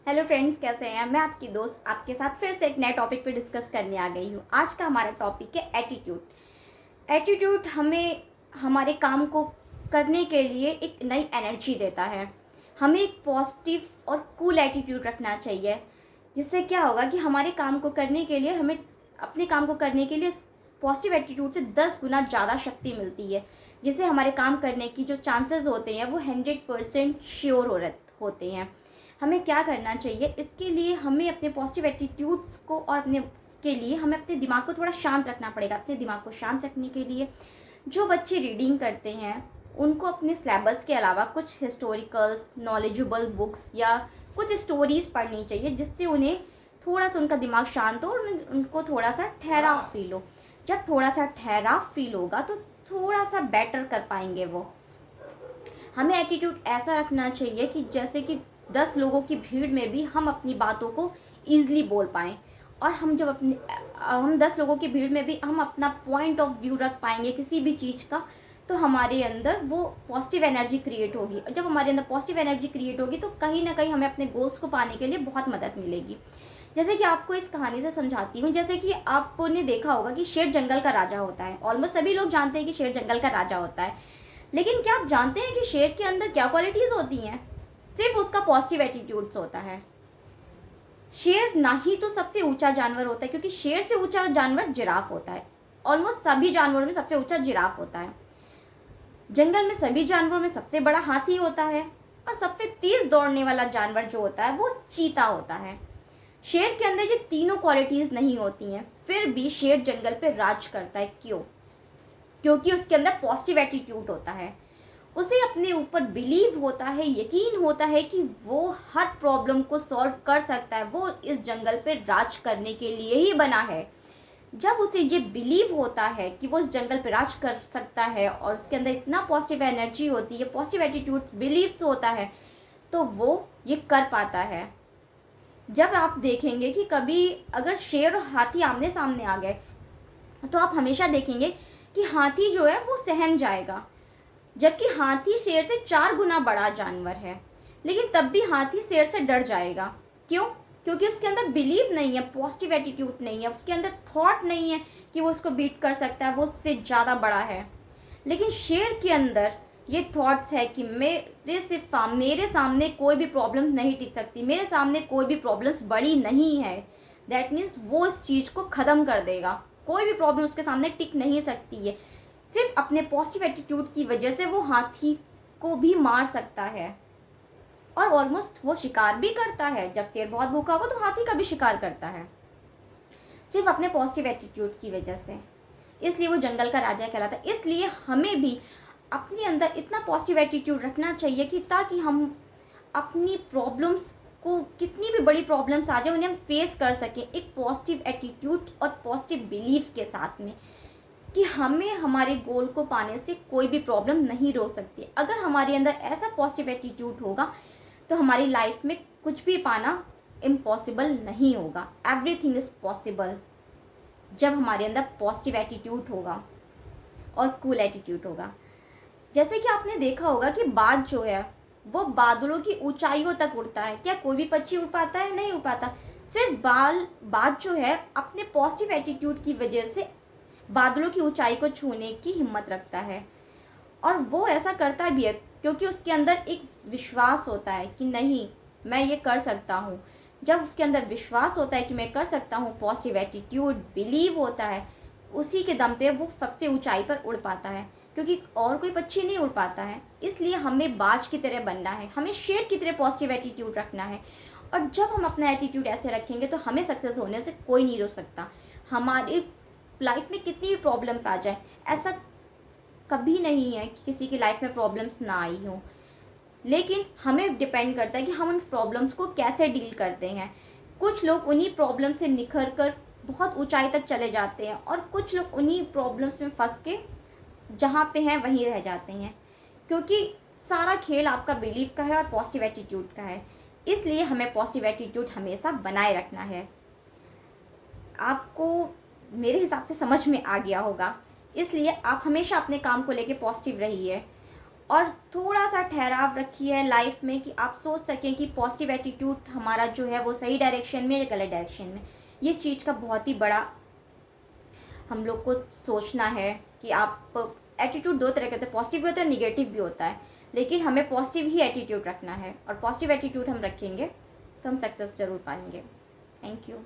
Hello friends, कैसे हैं? मैं आपकी दोस्त आपके साथ फिर से एक नए टॉपिक पे डिस्कस करने आ गई हूँ। आज का हमारा टॉपिक है एटीट्यूड। एटीट्यूड हमें हमारे काम को करने के लिए एक नई एनर्जी देता है। हमें एक पॉजिटिव और कूल एटीट्यूड रखना चाहिए, जिससे क्या होगा कि हमारे काम को करने के लिए हमें अपने काम को करने के लिए पॉजिटिव एटीट्यूड से 10 गुना ज़्यादा शक्ति मिलती है, जिससे हमारे काम करने की जो चांसेस होते हैं वो 100% श्योर होते हैं। हमें क्या करना चाहिए? इसके लिए हमें अपने पॉजिटिव एटीट्यूड्स को और अपने के लिए हमें अपने दिमाग को थोड़ा शांत रखना पड़ेगा। अपने दिमाग को शांत रखने के लिए जो बच्चे रीडिंग करते हैं उनको अपने सिलेबस के अलावा कुछ हिस्टोरिकल्स, नॉलेजेबल बुक्स या कुछ स्टोरीज़ पढ़नी चाहिए, जिससे उन्हें थोड़ा सा उनका दिमाग शांत हो और उनको थोड़ा सा ठहराव फील हो। जब थोड़ा सा ठहराव फील होगा तो थोड़ा सा बेटर कर पाएंगे वो। हमें एटीट्यूड ऐसा रखना चाहिए कि जैसे कि 10 लोगों की भीड़ में भी हम अपनी बातों को ईज़िली बोल पाएँ, और हम 10 लोगों की भीड़ में भी हम अपना पॉइंट ऑफ व्यू रख पाएँगे किसी भी चीज़ का, तो हमारे अंदर वो पॉजिटिव एनर्जी क्रिएट होगी। और जब हमारे अंदर पॉजिटिव एनर्जी क्रिएट होगी तो कहीं न कहीं हमें अपने गोल्स को पाने के लिए बहुत मदद मिलेगी। जैसे कि आपको इस कहानी से समझाती हूँ। जैसे कि आपने देखा होगा कि शेर जंगल का राजा होता है। ऑलमोस्ट सभी लोग जानते हैं कि शेर जंगल का राजा होता है। लेकिन क्या आप जानते हैं कि शेर के अंदर क्या क्वालिटीज़ होती हैं? सिर्फ उसका पॉजिटिव एटीट्यूड्स होता है। शेर ना ही तो सबसे ऊंचा जानवर होता है, क्योंकि शेर से ऊंचा जानवर जिराफ होता है। ऑलमोस्ट सभी जानवरों में सबसे ऊंचा जिराफ होता है। जंगल में सभी जानवरों में सबसे बड़ा हाथी होता है, और सबसे तेज दौड़ने वाला जानवर जो होता है वो चीता होता है। शेर के अंदर ये तीनों क्वालिटीज नहीं होती हैं, फिर भी शेर जंगल पे राज करता है। क्यों? क्योंकि उसके अंदर पॉजिटिव एटीट्यूड होता है। उसे अपने ऊपर बिलीव होता है, यकीन होता है कि वो हर प्रॉब्लम को सॉल्व कर सकता है। वो इस जंगल पे राज करने के लिए ही बना है। जब उसे ये बिलीव होता है कि वो इस जंगल पे राज कर सकता है और उसके अंदर इतना पॉजिटिव एनर्जी होती है, पॉजिटिव एटीट्यूड बिलीव्स होता है, तो वो ये कर पाता है। जब आप देखेंगे कि कभी अगर शेर और हाथी आमने सामने आ गए, तो आप हमेशा देखेंगे कि हाथी जो है वो सहम जाएगा, जबकि हाथी शेर से 4 गुना बड़ा जानवर है। लेकिन तब भी हाथी शेर से डर जाएगा। क्यों? क्योंकि उसके अंदर बिलीव नहीं है, पॉजिटिव एटीट्यूड नहीं है, उसके अंदर थॉट नहीं है कि वो उसको बीट कर सकता है, वो उससे ज़्यादा बड़ा है। लेकिन शेर के अंदर ये थॉट्स है कि मेरे सामने कोई भी प्रॉब्लम नहीं टिक सकती, मेरे सामने कोई भी प्रॉब्लम्स बड़ी नहीं है। दैट मीन्स वो इस चीज़ को ख़त्म कर देगा। कोई भी प्रॉब्लम उसके सामने टिक नहीं सकती है। सिर्फ अपने पॉजिटिव एटीट्यूड की वजह से वो हाथी को भी मार सकता है, और ऑलमोस्ट वो शिकार भी करता है। जब शेर बहुत भूखा होगा तो हाथी का भी शिकार करता है, सिर्फ अपने पॉजिटिव एटीट्यूड की वजह से। इसलिए वो जंगल का राजा कहलाता है। इसलिए हमें भी अपने अंदर इतना पॉजिटिव एटीट्यूड रखना चाहिए कि ताकि हम अपनी प्रॉब्लम्स को, कितनी भी बड़ी प्रॉब्लम्स आ जाए, उन्हें हम फेस कर सकें एक पॉजिटिव एटीट्यूड और पॉजिटिव बिलीफ के साथ में, कि हमें हमारे गोल को पाने से कोई भी प्रॉब्लम नहीं रोक सकती। अगर हमारे अंदर ऐसा पॉजिटिव एटीट्यूड होगा तो हमारी लाइफ में कुछ भी पाना इम्पॉसिबल नहीं होगा। एवरीथिंग इज़ पॉसिबल जब हमारे अंदर पॉजिटिव एटीट्यूड होगा और कूल एटीट्यूड होगा। जैसे कि आपने देखा होगा कि बाज जो है वो बादलों की ऊंचाइयों तक उड़ता है। क्या कोई भी पक्षी उड़ पाता है? नहीं उड़ पाता। सिर्फ बाज जो है अपने पॉजिटिव एटीट्यूड की वजह से बादलों की ऊंचाई को छूने की हिम्मत रखता है, और वो ऐसा करता भी है क्योंकि उसके अंदर एक विश्वास होता है कि नहीं, मैं ये कर सकता हूँ। जब उसके अंदर विश्वास होता है कि मैं कर सकता हूँ, पॉजिटिव एटीट्यूड बिलीव होता है, उसी के दम पे वो सबसे ऊंचाई पर उड़ पाता है, क्योंकि और कोई पक्षी नहीं उड़ पाता है। इसलिए हमें बाज की तरह बनना है, हमें शेर की तरह पॉजिटिव एटीट्यूड रखना है। और जब हम अपना एटीट्यूड ऐसे रखेंगे तो हमें सक्सेस होने से कोई नहीं रोक सकता। हमारी लाइफ में कितनी भी प्रॉब्लम्स आ जाए, ऐसा कभी नहीं है कि किसी की लाइफ में प्रॉब्लम्स ना आई हो। लेकिन हमें डिपेंड करता है कि हम उन प्रॉब्लम्स को कैसे डील करते हैं। कुछ लोग उन्हीं प्रॉब्लम से निखर कर बहुत ऊंचाई तक चले जाते हैं, और कुछ लोग उन्हीं प्रॉब्लम्स में फंस के जहाँ पे हैं वहीं रह जाते हैं, क्योंकि सारा खेल आपका बिलीव का है और पॉजिटिव एटीट्यूड का है। इसलिए हमें पॉजिटिव एटीट्यूड हमेशा बनाए रखना है। आपको मेरे हिसाब से समझ में आ गया होगा। इसलिए आप हमेशा अपने काम को लेके पॉजिटिव रहिए, और थोड़ा सा ठहराव रखिए लाइफ में कि आप सोच सकें कि पॉजिटिव एटीट्यूड हमारा जो है वो सही डायरेक्शन में या गलत डायरेक्शन में। ये चीज़ का बहुत ही बड़ा हम लोग को सोचना है कि आप एटीट्यूड दो तरह के होते हैं, पॉजिटिव भी होता है, निगेटिव भी होता है, लेकिन हमें पॉजिटिव ही एटीट्यूड रखना है और पॉजिटिव एटीट्यूड हम रखेंगे तो हम सक्सेस ज़रूर पाएंगे। Thank you.